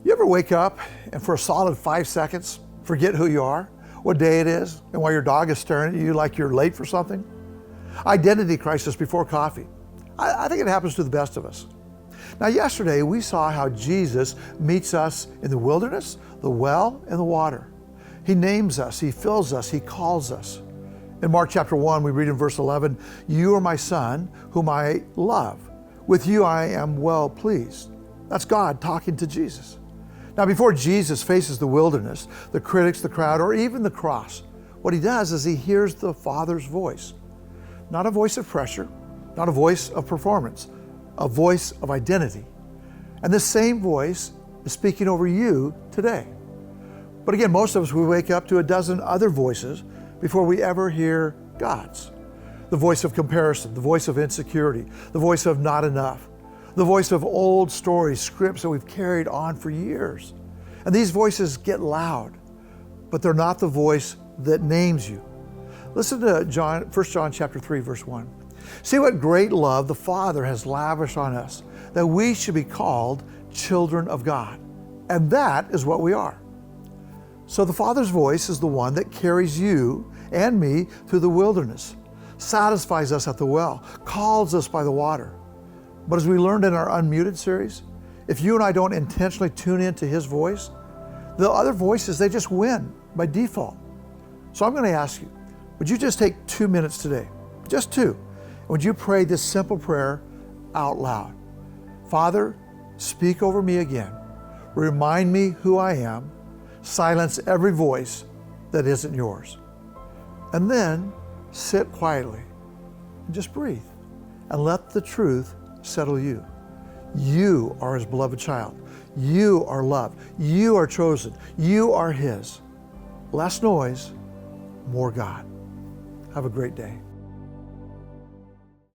You ever wake up and for a solid 5 seconds forget who you are, what day it is, and why your dog is staring at you like you're late for something? Identity crisis before coffee. I think it happens to the best of us. Now, yesterday we saw how Jesus meets us in the wilderness, the well, and the water. He names us, He fills us, He calls us. In Mark chapter 1, we read in verse 11, "You are my son, whom I love. With you I am well pleased." That's God talking to Jesus. Now, before Jesus faces the wilderness, the critics, the crowd, or even the cross, what He does is He hears the Father's voice. Not a voice of pressure, not a voice of performance, a voice of identity. And this same voice is speaking over you today. But again, most of us, we wake up to a dozen other voices before we ever hear God's. The voice of comparison, the voice of insecurity, the voice of not enough, the voice of old stories, scripts that we've carried on for years. And these voices get loud, but they're not the voice that names you. Listen to 1 John chapter 3, verse 1. "See what great love the Father has lavished on us, that we should be called children of God." And that is what we are. So the Father's voice is the one that carries you and me through the wilderness, satisfies us at the well, calls us by the water. But as we learned in our Unmuted series, if you and I don't intentionally tune into His voice, the other voices, they just win by default. So I'm going to ask you, would you just take 2 minutes today, just 2, and would you pray this simple prayer out loud? Father, speak over me again. Remind me who I am. Silence every voice that isn't yours. And then sit quietly and just breathe and let the truth settle you. You are His beloved child. You are loved. You are chosen. You are His. Less noise, more God. Have a great day.